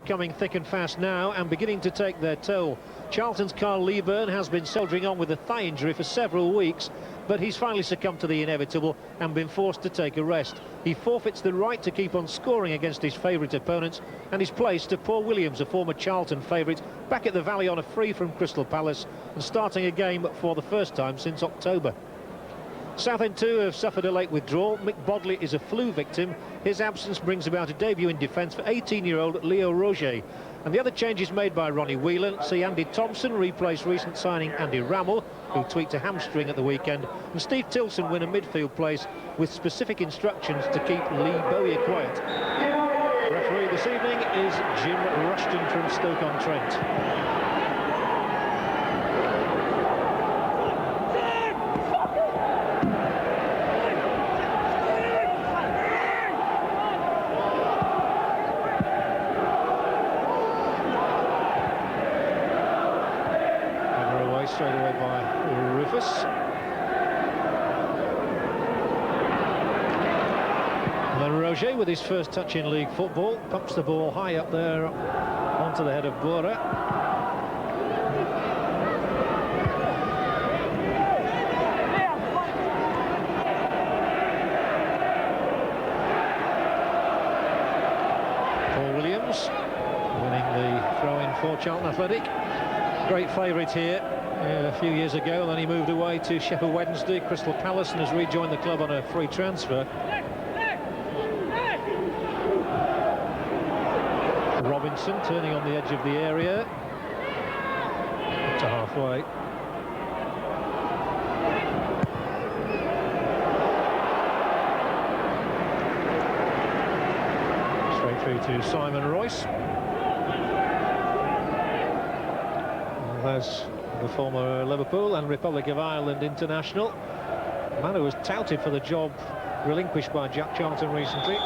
Coming thick and fast now and beginning to take their toll. Charlton's Carl Byrne has been soldiering on with a thigh injury for several weeks, but he's finally succumbed to the inevitable and been forced to take a rest. He forfeits the right to keep on scoring against his favourite opponents and is placed to Paul Williams, a former Charlton favourite, back at the Valley on a free from Crystal Palace and starting a game for the first time since October. Southend too have suffered a late withdrawal. Mick Bodley is a flu victim. His absence brings about a debut in defence for 18-year-old Leo Roget. And the other changes made by Ronnie Whelan see Andy Thomson replace recent signing Andy Rammell, who tweaked a hamstring at the weekend, and Steve Tilson win a midfield place with specific instructions to keep Lee Bowyer quiet. Referee this evening is Jim Rushton from Stoke-on-Trent. Straight away by Rufus. And then Roget, with his first touch in league football, pumps the ball high up there onto the head of Boere. Paul Williams winning the throw-in for Charlton Athletic. Great favourite here. A few years ago, then he moved away to Sheffield Wednesday, Crystal Palace, and has rejoined the club on a free transfer. Robson turning on the edge of the area up to halfway. Straight through to Simon Royce. And there's the former Liverpool and Republic of Ireland international, a man who was touted for the job relinquished by Jack Charlton recently.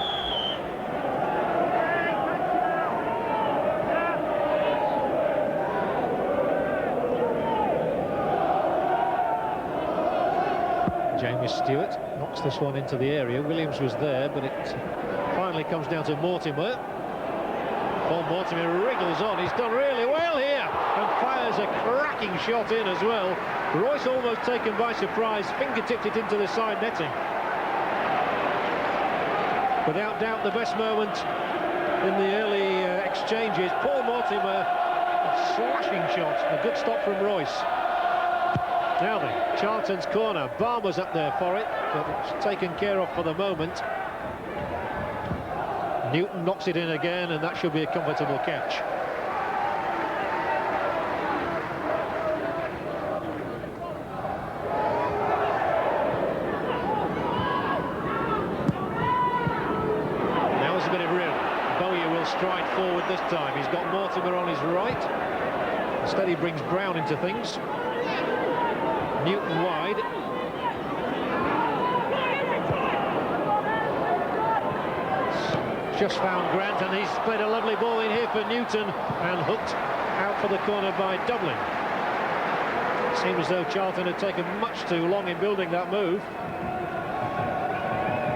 Jamie Stuart knocks this one into the area. Williams was there, but it finally comes down to Mortimer. Paul Mortimer wriggles on. He's done really well here and fires a cracking shot in as well. Royce almost taken by surprise, fingertipped it into the side netting. Without doubt the best moment in the early exchanges. Paul Mortimer, a slashing shot, a good stop from Royce. Now then, Charlton's corner. Balmer's up there for it, but it's taken care of for the moment. Newton knocks it in again, and that should be a comfortable catch. Now there's a bit of room. Bowyer will stride forward this time. He's got Mortimer on his right. Instead he brings Brown into things. Newton wide. Just found Grant, and he's played a lovely ball in here for Newton and hooked out for the corner by Dublin. It seemed as though Charlton had taken much too long in building that move.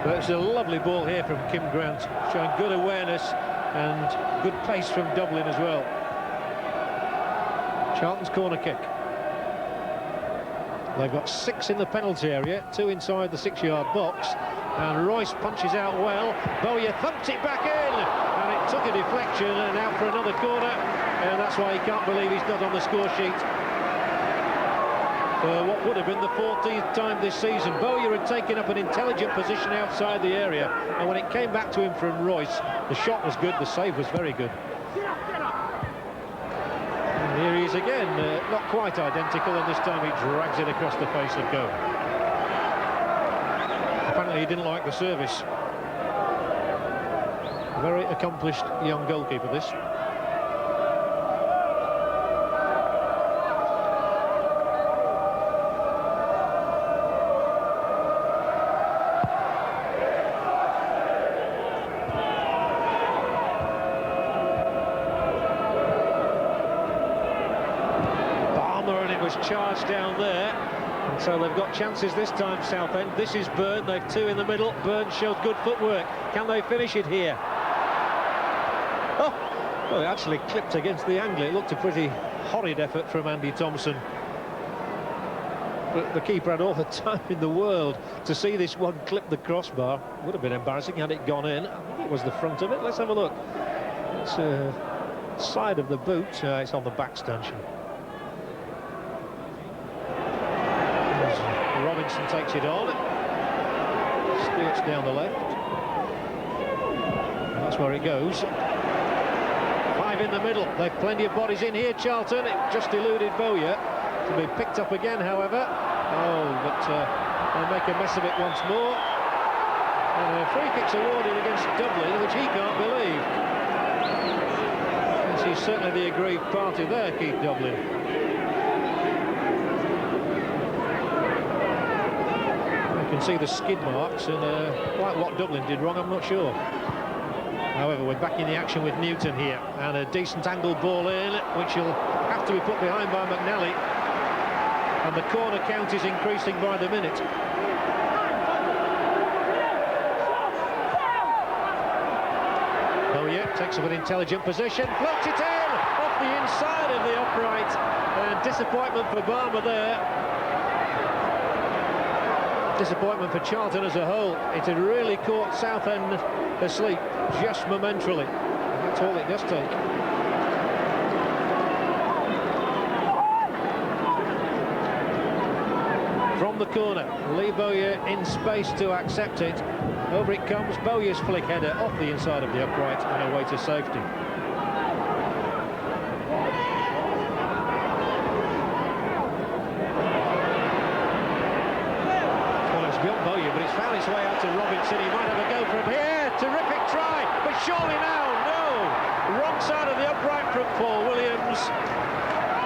But it's a lovely ball here from Kim Grant, showing good awareness and good pace from Dublin as well. Charlton's corner kick. They've got 6 in the penalty area, 2 inside the 6-yard box. And Royce punches out well. Bowyer thumps it back in, and it took a deflection and out for another corner. And that's why he can't believe he's not on the score sheet for what would have been the 14th time this season. Bowyer had taken up an intelligent position outside the area, and when it came back to him from Royce, the shot was good, the save was very good. And here he is again, not quite identical, and this time he drags it across the face of goal. Apparently he didn't like the service. Very accomplished young goalkeeper, this. Balmer, and it was charged down there. And so they've got chances this time, Southend. This is Byrne, they've 2 in the middle. Byrne showed good footwork. Can they finish it here? Oh, Well, it actually clipped against the angle. It looked a pretty horrid effort from Andy Thomson. But the keeper had all the time in the world to see this one clip the crossbar. Would have been embarrassing had it gone in. I think it was the front of it. Let's have a look. It's side of the boot. It's on the back stanchion. Robinson takes it on. Stuart's down the left. And that's where it goes. 5 in the middle. They've plenty of bodies in here, Charlton. It just eluded Bowyer. To be picked up again, however. Oh, but they make a mess of it once more. And a free kick's awarded against Dublin, which he can't believe. And he's certainly the aggrieved party there, Keith Dublin. You can see the skid marks, and quite what Dublin did wrong, I'm not sure. However, we're back in the action with Newton here, and a decent angled ball in, which will have to be put behind by McNally. And the corner count is increasing by the minute. Bowyer takes up an intelligent position, floats it in off the inside of the upright, and disappointment for Balmer there. Disappointment for Charlton as a whole. It had really caught Southend asleep, just momentarily. And that's all it does take. From the corner, Lee Bowyer in space to accept it. Over it comes, Bowyer's flick header off the inside of the upright and away to safety. Well, it's beyond Bowyer, but it's found its way out to Robson. He might have a go from here. Terrific try, but surely now, no! Wrong side of the upright from Paul Williams.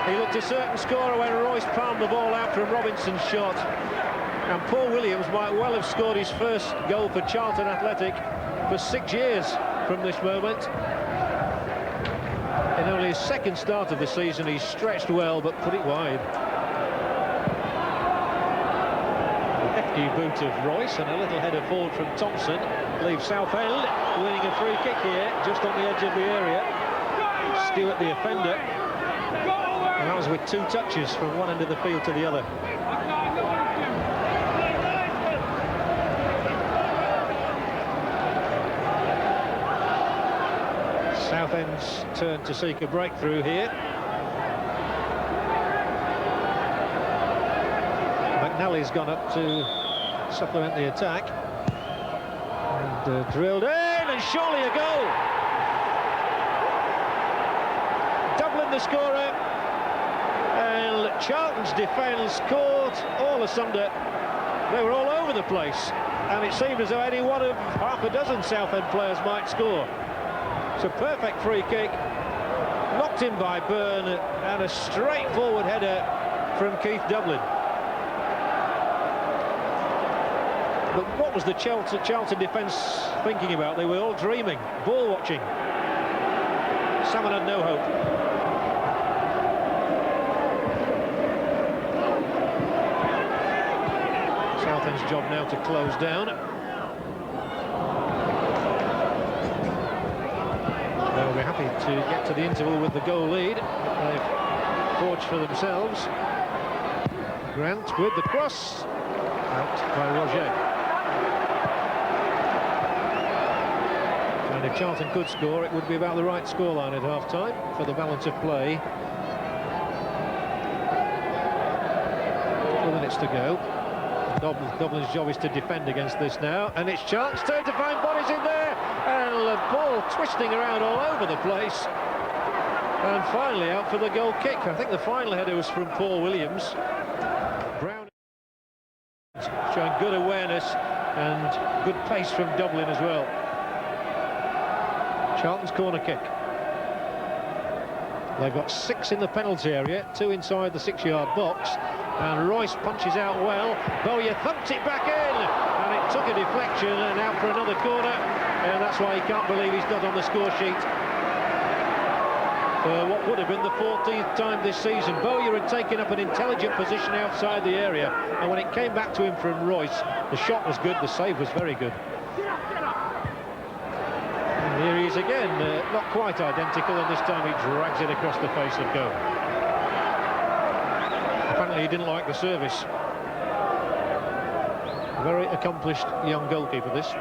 He looked a certain scorer when Royce palmed the ball out from Robinson's shot. And Paul Williams might well have scored his first goal for Charlton Athletic for 6 years from this moment. In only his second start of the season, he's stretched well, but put it wide. A hefty boot of Royce and a little header forward from Thomson leaves Southend winning a free kick here, just on the edge of the area. Stuart, the offender. And that was with 2 touches from one end of the field to the other. Southend's turn to seek a breakthrough here. McNally's gone up to supplement the attack. And drilled in, and surely a goal! Dublin the scorer. And Charlton's defence caught all asunder. They were all over the place, and it seemed as though any one of half a dozen Southend players might score. It's a perfect free kick, knocked in by Byrne, and a straightforward header from Keith Dublin. But what was the Charlton defence thinking about? They were all dreaming, ball watching. Salmon had no hope. Southend's job now to close down. They'll be happy to get to the interval with the goal lead they've forged for themselves. Grant with the cross, out by Roget. And if Charlton could score, it would be about the right scoreline at half-time for the balance of play. 4 minutes to go. Dublin's job is to defend against this now, and it's Charlton's turn to find bodies in there, and the ball twisting around all over the place, and finally out for the goal kick. I think the final header was from Paul Williams. Brown showing good awareness and good pace from Dublin as well. Charlton's corner kick. They've got 6 in the penalty area, 2 inside the 6-yard box. And Royce punches out well. Bowyer thumped it back in, and it took a deflection and out for another corner. And that's why he can't believe he's not on the score sheet for what would have been the 14th time this season. Bowyer had taken up an intelligent position outside the area, and when it came back to him from Royce, the shot was good, the save was very good. And here he is is again not quite identical, and this time he drags it across the face of goal. Apparently he didn't like the service. Very accomplished young goalkeeper, this.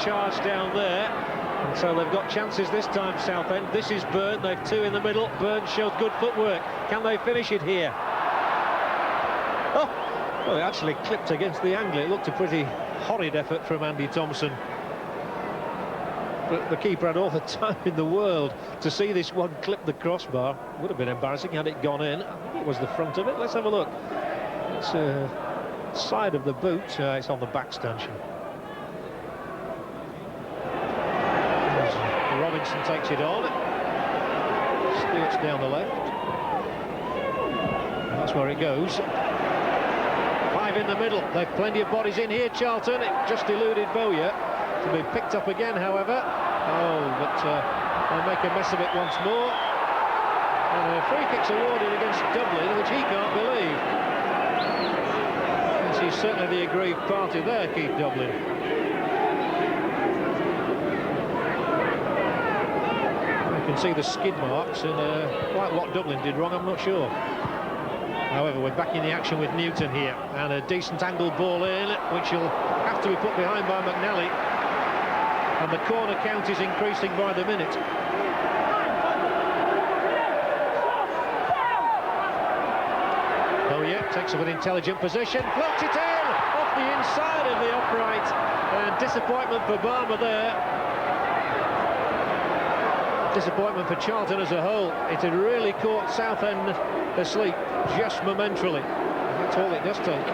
Charged down there, and so they've got chances this time, Southend. This is Byrne, they've two in the middle. Byrne showed good footwork. Can they finish it here? Oh, well, it actually clipped against the angle. It looked a pretty horrid effort from Andy Thomson, but the keeper had all the time in the world to see this one clip the crossbar. Would have been embarrassing had it gone in. I think it was the front of it. Let's have a look. It's side of the boot. It's on the back stanchion. Robson takes it on. Stuart's down the left. And that's where it goes. Five in the middle. They've plenty of bodies in here, Charlton. It just eluded Bowyer. To be picked up again, however. Oh, but they'll make a mess of it once more. And a free kick's awarded against Dublin, which he can't believe. Yes, he's certainly the aggrieved party there, Keith Dublin. You can see the skid marks, and quite what Dublin did wrong, I'm not sure. However, we're back in the action with Newton here, and a decent angled ball in, which will have to be put behind by McNally, and the corner count is increasing by the minute. Bowyer takes up an intelligent position, floats it in off the inside of the upright, and disappointment for Balmer there. Disappointment for Charlton as a whole. It had really caught Southend asleep, just momentarily. That's all it does take.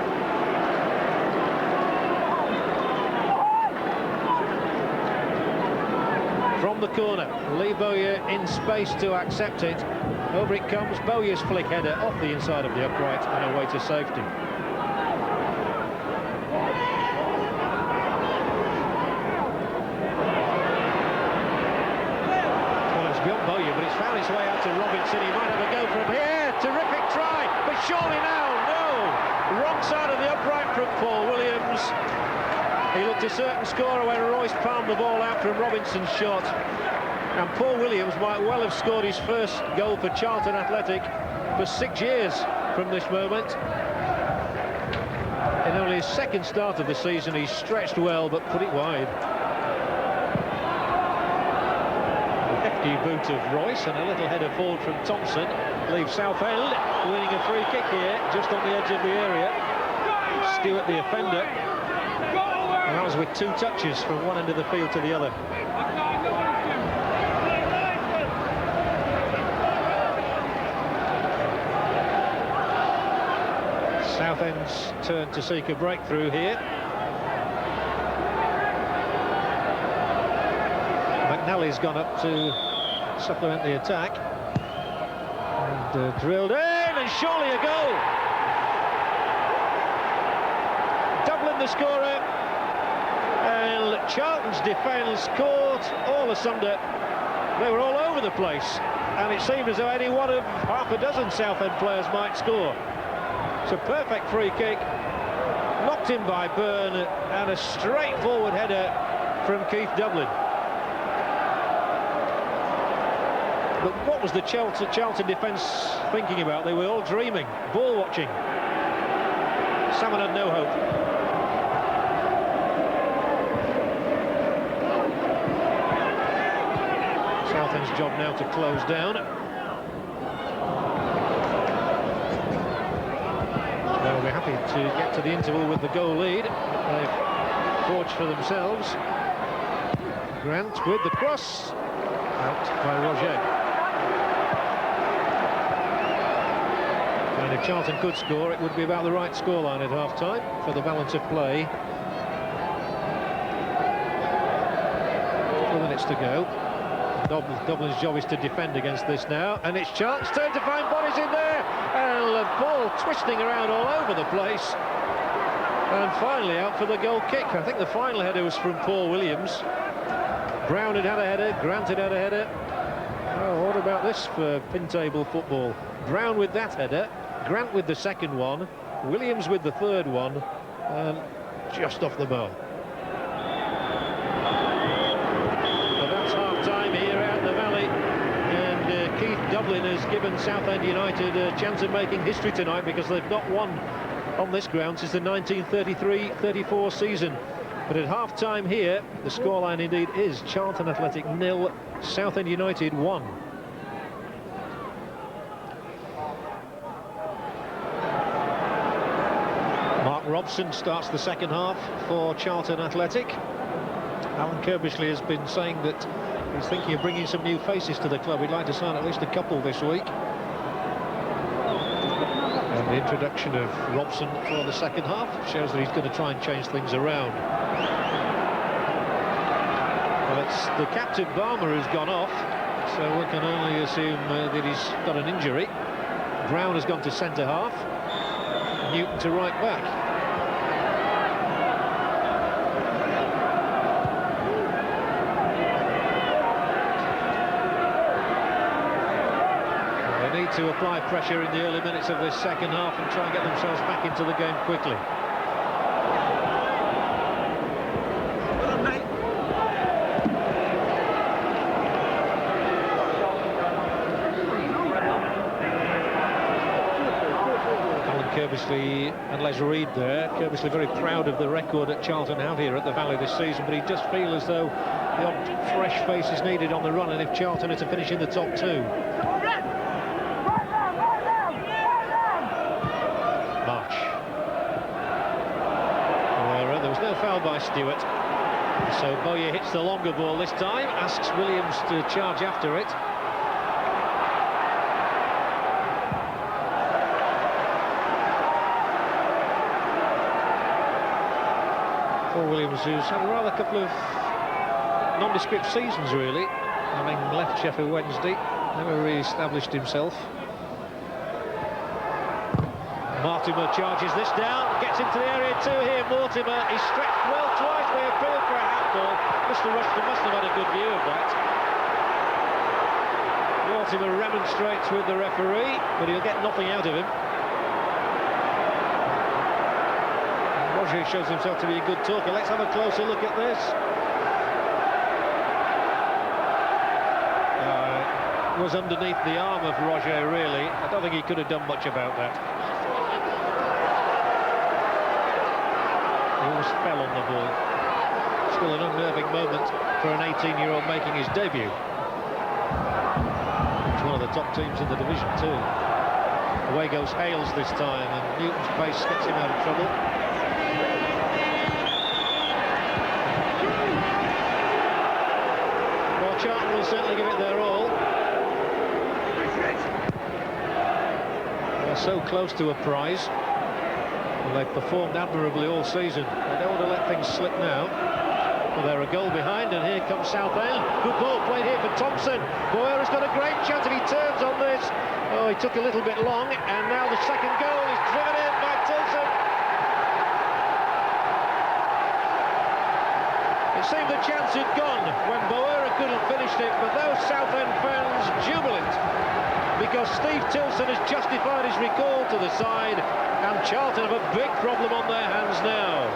From the corner, Lee Bowyer in space to accept it. Over it comes, Bowyer's flick header off the inside of the upright and away to safety. Found his way out to Robson. He might have a go from here. Terrific try, but surely now, no! Wrong side of the upright from Paul Williams. He looked a certain scorer when Royce palmed the ball out from Robinson's shot. And Paul Williams might well have scored his first goal for Charlton Athletic for 6 years from this moment. In only his second start of the season, he's stretched well, but put it wide. Boot of Royce, and a little header forward from Thomson leaves Southend winning a free kick here just on the edge of the area. Stuart the offender, and that was with 2 touches from one end of the field to the other. Southend's turn to seek a breakthrough here. McNally's gone up to supplement the attack, and drilled in, and surely a goal. Dublin the scorer, and Charlton's defence caught all asunder. They were all over the place, and it seemed as though any one of half a dozen Southend players might score. It's a perfect free kick, knocked in by Byrne, and a straightforward header from Keith Dublin. But what was the Charlton defence thinking about? They were all dreaming, ball watching. Salmon had no hope. Southend's job now to close down. They'll be happy to get to the interval with the goal lead they've forged for themselves. Grant with the cross, out by Roget. And if Charlton could score, it would be about the right scoreline at half-time for the balance of play. 4 minutes to go. Dublin's job is to defend against this now, and it's Charlton's turn to find bodies in there, and the ball twisting around all over the place. And finally out for the goal kick. I think the final header was from Paul Williams. Brown had a header, Grant had a header. Oh, what about this for pin table football? Brown with that header, Grant with the second one, Williams with the third one, and just off the bar. But that's half-time here out in the Valley, and Keith Dublin has given Southend United a chance of making history tonight, because they've not won on this ground since the 1933-34 season. But at half-time here, the scoreline indeed is Charlton Athletic 0, Southend United 1. Robson starts the second half for Charlton Athletic. Alan Kirbishley has been saying that he's thinking of bringing some new faces to the club. He'd like to sign at least a couple this week. And the introduction of Robson for the second half shows that he's going to try and change things around. Well, it's the captain Balmer who's gone off, so we can only assume that he's got an injury. Brown has gone to centre half, Newton to right back. To apply pressure in the early minutes of this second half and try and get themselves back into the game quickly. Alan Kirbishley and Les Reed there. Kirbishley very proud of the record that Charlton have here at the Valley this season, but he does feel as though the odd fresh face is needed on the run, and if Charlton are to finish in the top two. Foul by Stuart, so Bowyer hits the longer ball this time, asks Williams to charge after it. Paul Williams, who's had a rather couple of nondescript seasons really, having left Sheffield Wednesday, never really established himself. Mortimer charges this down, gets into the area too here. Mortimer, he's stretched well twice, they appealed for a handball. Mr. Rushton must have had a good view of that. Mortimer remonstrates with the referee, but he'll get nothing out of him. Roget shows himself to be a good talker. Let's have a closer look at this. It was underneath the arm of Roget, really. I don't think he could have done much about that. He almost fell on the ball. Still an unnerving moment for an 18-year-old making his debut. He's one of the top teams in the division too. Away goes Hales this time, and Newton's pace gets him out of trouble. Well, Charlton will certainly give it their all. They're so close to a prize. They've performed admirably all season. They don't want to let things slip now. Well, they're a goal behind, and here comes Southend. Good ball played here for Thomson. Boere has got a great chance if he turns on this. Oh, he took a little bit long, and now the second goal is driven in by Tilson. It seemed the chance had gone when Boere couldn't finish it, but those Southend fans jubilant because Steve Tilson has justified his recall to the side. And Charlton have a big problem on their hands now.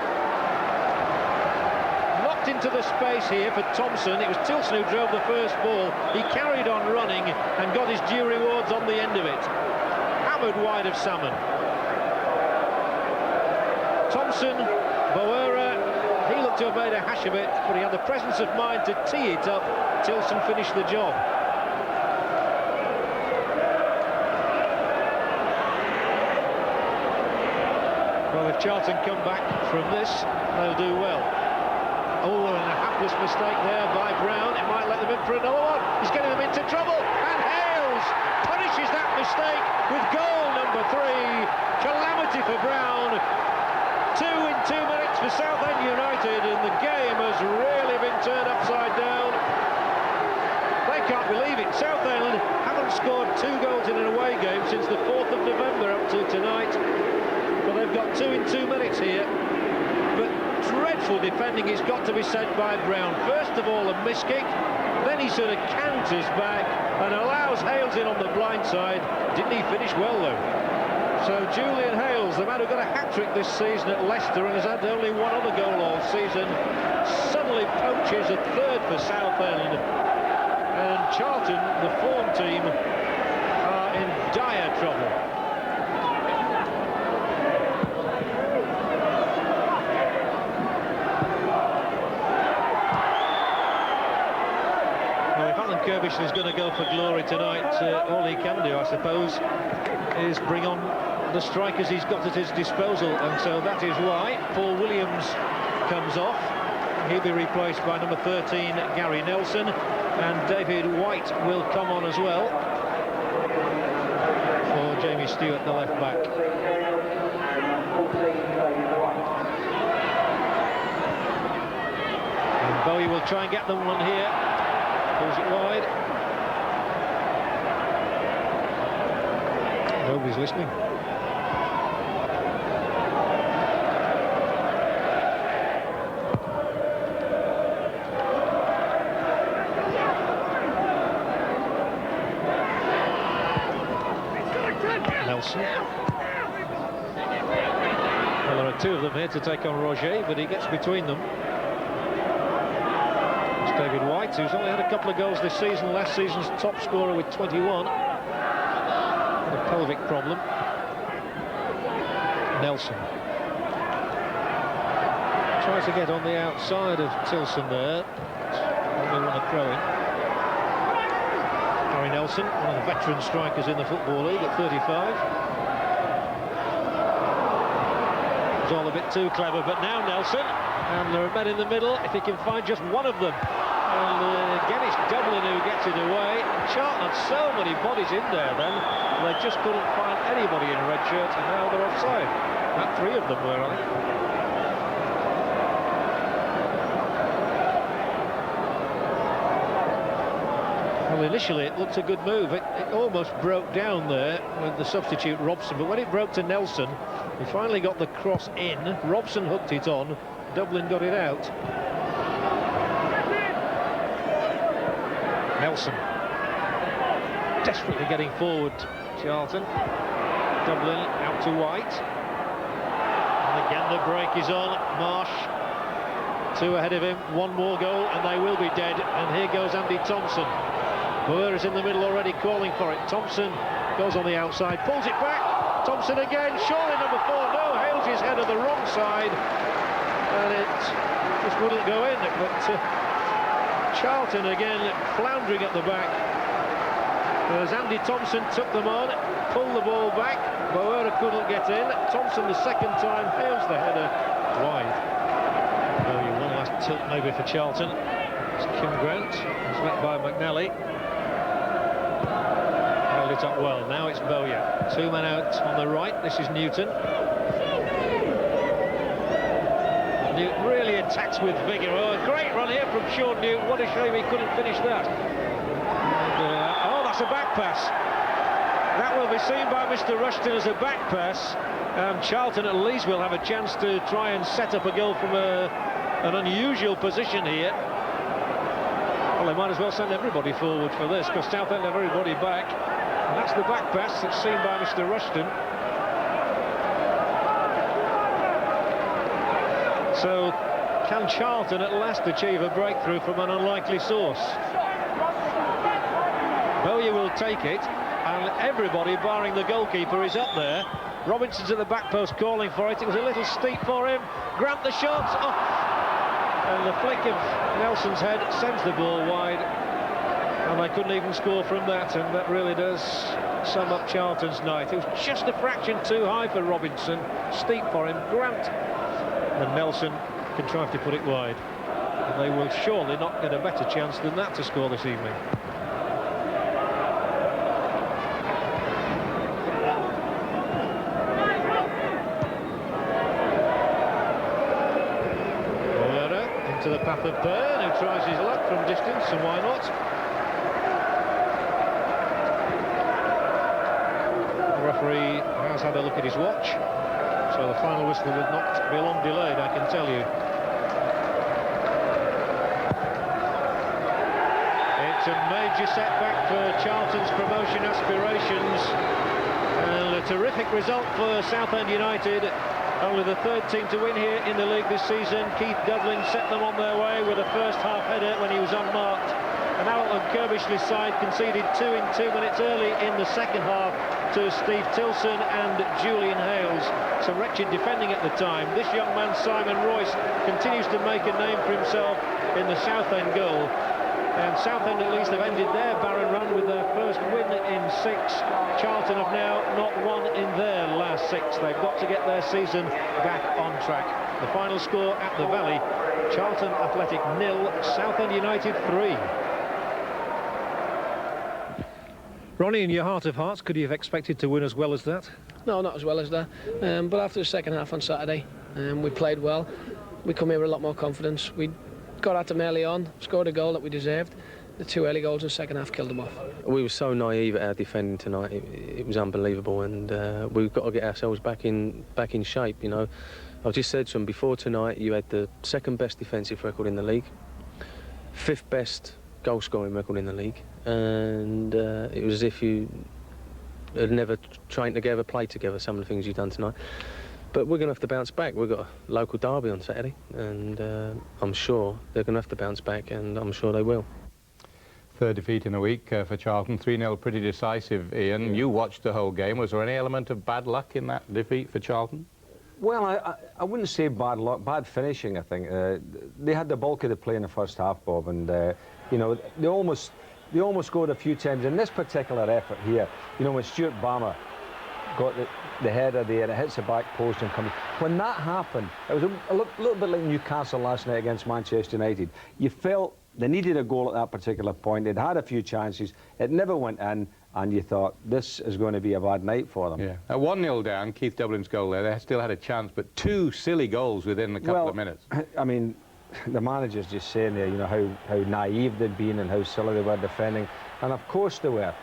Knocked into the space here for Thomson. It was Tilson who drove the first ball. He carried on running and got his due rewards on the end of it. Hammered wide of Salmon. Thomson, Boere, he looked to have made a hash of it, but he had the presence of mind to tee it up. Tilson finished the job. Well, if Charlton come back from this, they'll do well. Oh, and a hapless mistake there by Brown. It might let them in for another one. He's getting them into trouble, and Hales punishes that mistake with goal number 3. Calamity for Brown. 2 in 2 minutes for Southend United, and the game has really been turned upside down. They can't believe it. Southend haven't scored 2 goals in an away game since the 4th of November up to tonight. But they've got 2 in 2 minutes here. dreadful defending, it's got to be said, by Brown. First of all, a miss-kick, then he sort of canters back and allows Hales in on the blind side. Didn't he finish well, though? So Julian Hales, the man who got a hat-trick this season at Leicester and has had only one other goal all season, suddenly poaches a third for Southend. And Charlton, the form team, are in dire trouble. Well, if Alan Kirbysh is going to go for glory tonight, all he can do, I suppose, is bring on the strikers he's got at his disposal, and so that is why Paul Williams comes off. He'll be replaced by number 13, Gary Nelson, and David Whyte will come on as well for Jamie Stuart, the left back. And Bowyer will try and get them one here. Pulls it wide. Nobody's listening. Nelson. Well, there are two of them here to take on Roget, but he gets between them. It's David Whyte, who's only had a couple of goals this season, last season's top scorer with 21. Had a pelvic problem. Nelson tries to get on the outside of Tilson there. Only want to throw in. Gary Nelson, one of the veteran strikers in the Football League at 35. It was all a bit too clever, but now Nelson, and there are men in the middle, if he can find just one of them. And again, it's Dublin who gets it away. Charlton had so many bodies in there then, they just couldn't find anybody in a red shirt, and now they're offside. And three of them were, I think. Well, initially it looked a good move. It almost broke down there with the substitute Robson, but when it broke to Nelson, he finally got the cross in. Robson hooked it on, Dublin got it out. Nelson desperately getting forward, Charlton. Dublin out to Whyte. And again the break is on. Marsh, two ahead of him, one more goal and they will be dead. And here goes Andy Thomson. Boere is in the middle already calling for it. Thomson goes on the outside, pulls it back. Thompson again, surely number 4. No, Hales his head on the wrong side. And it just wouldn't go in. But Charlton again floundering at the back. As Andy Thomson took them on, pulled the ball back. Boere couldn't get in. Thomson the second time, Hales the header wide. Oh, one last tilt maybe for Charlton. It's Kim Grant, he's met by McNally. Held it up well, now it's Bowyer. Two men out on the right, this is Newton. Newton really attacks with vigour. Oh, a great run here from Sean Newton, what a shame he couldn't finish that. And, oh, that's a back pass. That will be seen by Mr. Rushton as a back pass. Charlton at least will have a chance to try and set up a goal from an unusual position here. Well, they might as well send everybody forward for this, because Southend have everybody back. And that's the back pass that's seen by Mr. Rushton. So, can Charlton at last achieve a breakthrough from an unlikely source? Bowyer will take it, and everybody, barring the goalkeeper, is up there. Robinson's at the back post calling for it. It was a little steep for him. Grant the shot. Oh. And the flick of Nelson's head sends the ball wide. And they couldn't even score from that. And that really does sum up Charlton's night. It was just a fraction too high for Robinson. Steep for him. Grant. And Nelson contrived to put it wide. And they will surely not get a better chance than that to score this evening. To the path of Byrne, who tries his luck from distance, and why not? The referee has had a look at his watch, so the final whistle would not be long delayed, I can tell you. It's a major setback for Charlton's promotion aspirations. And a terrific result for Southend United. Only the third team to win here in the league this season. Keith Dublin set them on their way with a first half header when he was unmarked. And Alton Kirbishley's side conceded 2 in 2 minutes early in the second half to Steve Tilson and Julian Hales. Some wretched defending at the time. This young man, Simon Royce, continues to make a name for himself in the Southend goal. And Southend at least have ended their barren run with their first win in 6. Charlton have now not won in their last 6. They've got to get their season back on track. The final score at the Valley, Charlton Athletic 0, Southend United 3. Ronnie, in your heart of hearts, could you have expected to win as well as that? No, not as well as that. But after the second half on Saturday, we played well. We come here with a lot more confidence. We got at them early on, scored a goal that we deserved. The 2 early goals in the second half killed them off. We were so naive at our defending tonight. It was unbelievable, and we've got to get ourselves back in shape. You know, I just said to them before tonight, you had the 2nd best defensive record in the league, 5th best goal scoring record in the league, and it was as if you had never trained together, played together. Some of the things you've done tonight. But we're going to have to bounce back. We've got a local derby on Saturday, and I'm sure they're going to have to bounce back, and I'm sure they will. 3rd defeat in a week for Charlton, 3-0, pretty decisive, Ian. You watched the whole game. Was there any element of bad luck in that defeat for Charlton? Well, I wouldn't say bad luck, bad finishing, I think. They had the bulk of the play in the first half, Bob, and, you know, they almost scored a few times in this particular effort here. You know, when Stuart Balmer got the header there, it hits the back post and comes. When that happened, it was a little bit like Newcastle last night against Manchester United. You felt they needed a goal at that particular point. They'd had a few chances. It never went in, and you thought, this is going to be a bad night for them. Yeah. At 1-0 down, Keith Dublin's goal there, they still had a chance, but 2 silly goals within a couple of minutes. I mean, the manager's just saying there, you know, how naive they'd been and how silly they were defending. And of course they were.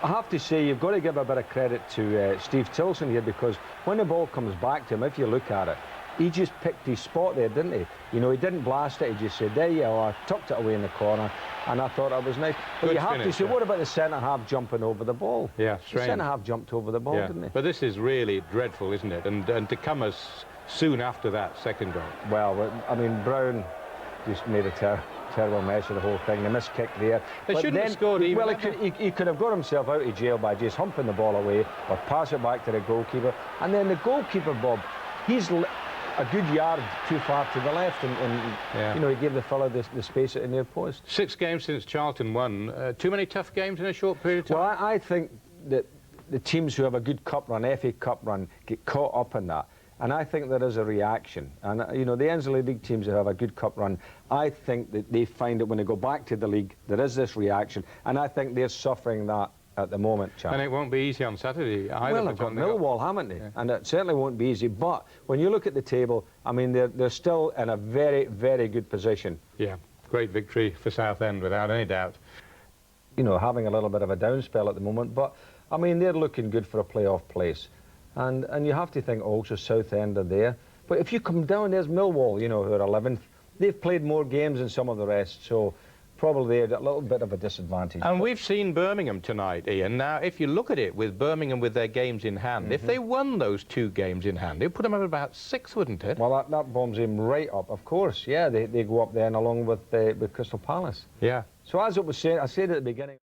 I have to say, you've got to give a bit of credit to Steve Tilson here, because when the ball comes back to him, if you look at it, he just picked his spot there, didn't he? You know, he didn't blast it, he just said, there you are, tucked it away in the corner, and I thought that was nice. But Good you have finish, to say, yeah. What about the centre-half jumping over the ball? Yeah, strange. The centre-half jumped over the ball, didn't he? But this is really dreadful, isn't it? And to come as soon after that second goal. Well, I mean, Brown just made a terrible mess of the whole thing. The missed kick there. They shouldn't have scored even. Well, he could have got himself out of jail by just humping the ball away or pass it back to the goalkeeper. And then the goalkeeper, Bob, he's a good yard too far to the left, and you know, he gave the fella the space at the near post. 6 games since Charlton won. Too many tough games in a short period of time? Well, I think that the teams who have a good cup run, FA Cup run, get caught up in that. And I think there is a reaction. And, you know, the NZL League teams who have a good cup run, I think that they find that when they go back to the league, there is this reaction. And I think they're suffering that at the moment, Charlie. And it won't be easy on Saturday either. Well, they've got Millwall, haven't they? Yeah. And it certainly won't be easy. But when you look at the table, I mean, they're still in a very, very good position. Yeah, great victory for Southend, without any doubt. You know, having a little bit of a down spell at the moment, but, I mean, they're looking good for a playoff place. And you have to think also Southend are there. But if you come down, there's Millwall, you know, who are 11th. They've played more games than some of the rest, so probably they're a little bit of a disadvantage. And we've seen Birmingham tonight, Ian. Now, if you look at it with Birmingham with their games in hand, if they won those 2 games in hand, it'd put them up about 6th, wouldn't it? Well, that bombs him right up, of course. Yeah, they go up then along with Crystal Palace. Yeah. So as it was saying, I said at the beginning...